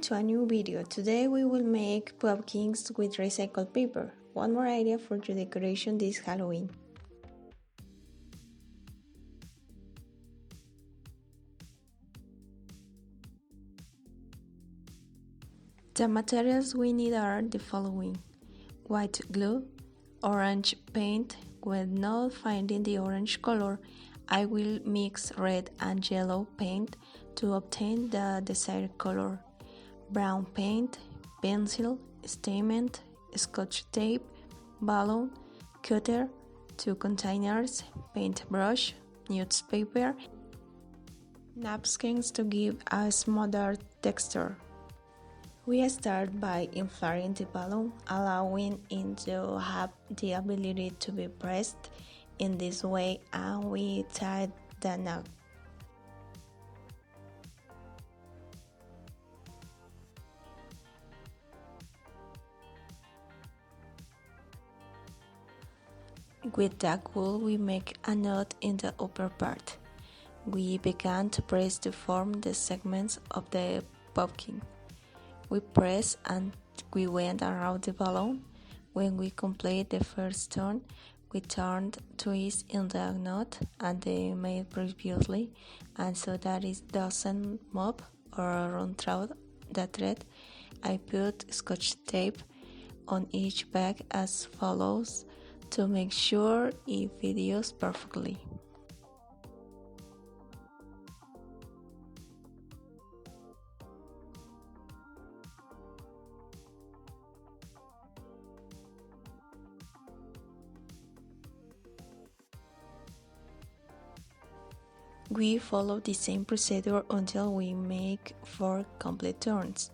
Welcome to a new video. Today we will make pumpkins with recycled paper. One more idea for your decoration this Halloween. The materials we need are the following: white glue, orange paint. When not finding the orange color, I will mix red and yellow paint to obtain the desired color. Brown paint, pencil, statement, scotch tape, balloon, cutter, 2 containers, paintbrush, newspaper, napkins to give a smoother texture. We start by inflating the balloon, allowing it to have the ability to be pressed in this way, and we tie the knot. With that glue, we make a knot in the upper part. We began to press to form the segments of the pumpkin. We press and we went around the balloon. When we complete the first turn, we turned twist in the knot and they made previously, and so that it doesn't move or run through the thread, I put scotch tape on each bag as follows to make sure it fits perfectly. We follow the same procedure until we make 4 complete turns,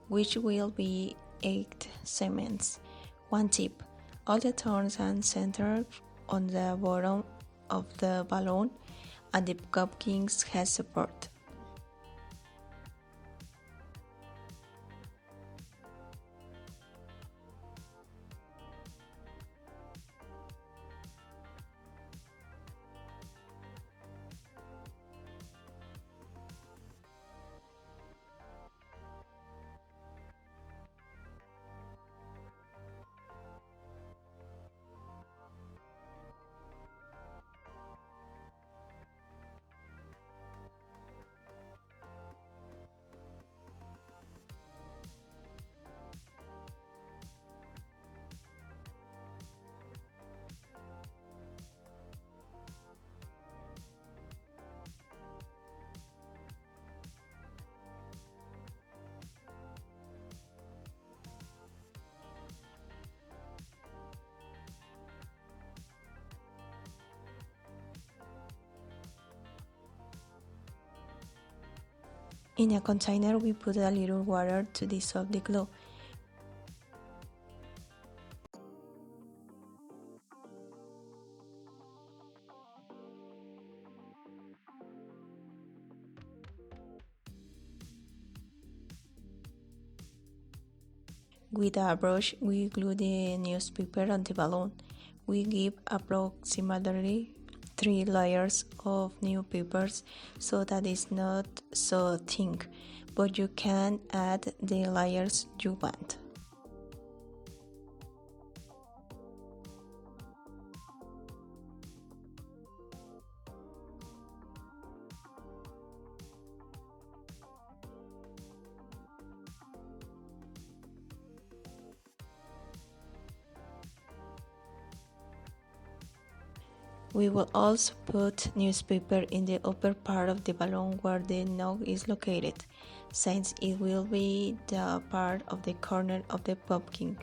which will be 8 segments. One tip: all the turns are centered on the bottom of the balloon and the pumpkin has support. In a container, we put a little water to dissolve the glue. With a brush, we glue the newspaper on the balloon. We give approximately 3 layers of new papers so that it's not so thick, but you can add the layers you want. We will also put newspaper in the upper part of the balloon where the knot is located, since it will be the part of the corner of the pumpkin.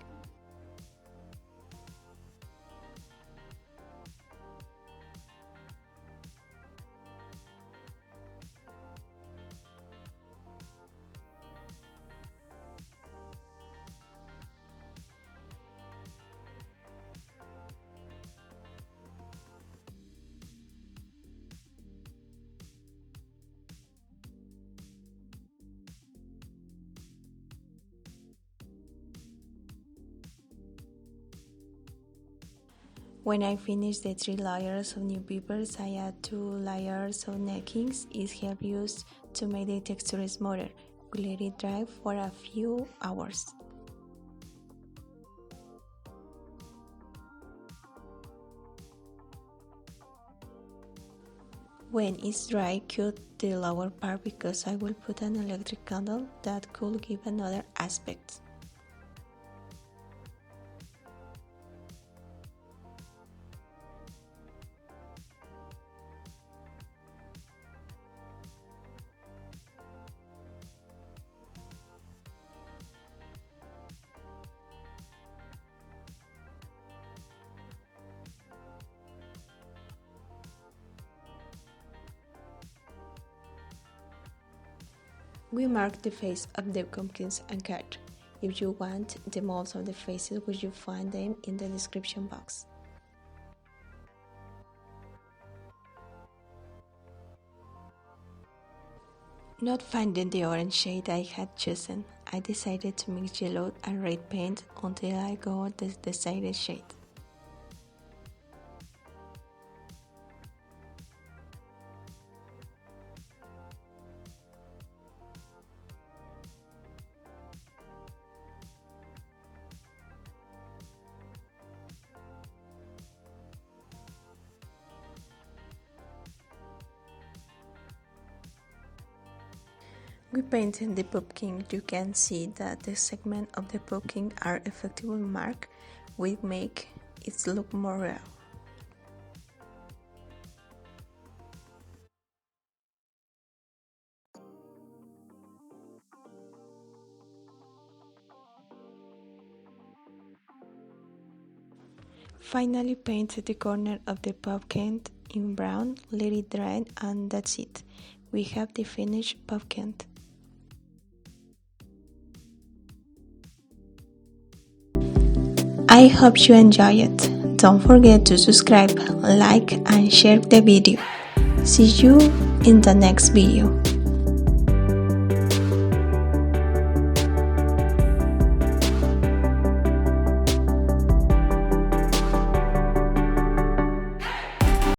When I finish the 3 layers of new papers, I add 2 layers of neckings. It helps used to make the texture smoother. We let it dry for a few hours. When it's dry, cut the lower part because I will put an electric candle that could give another aspect. We mark the face of the pumpkins and cat. If you want the molds of the faces, will you find them in the description box. Not finding the orange shade I had chosen, I decided to mix yellow and red paint until I got the desired shade. We painted the pumpkin. You can see that the segments of the pumpkin are effectively marked, which make it look more real. Finally painted the corner of the pumpkin in brown, let it dry, and that's it. We have the finished pumpkin. I hope you enjoy it. Don't forget to subscribe, like, and share the video. See you in the next video.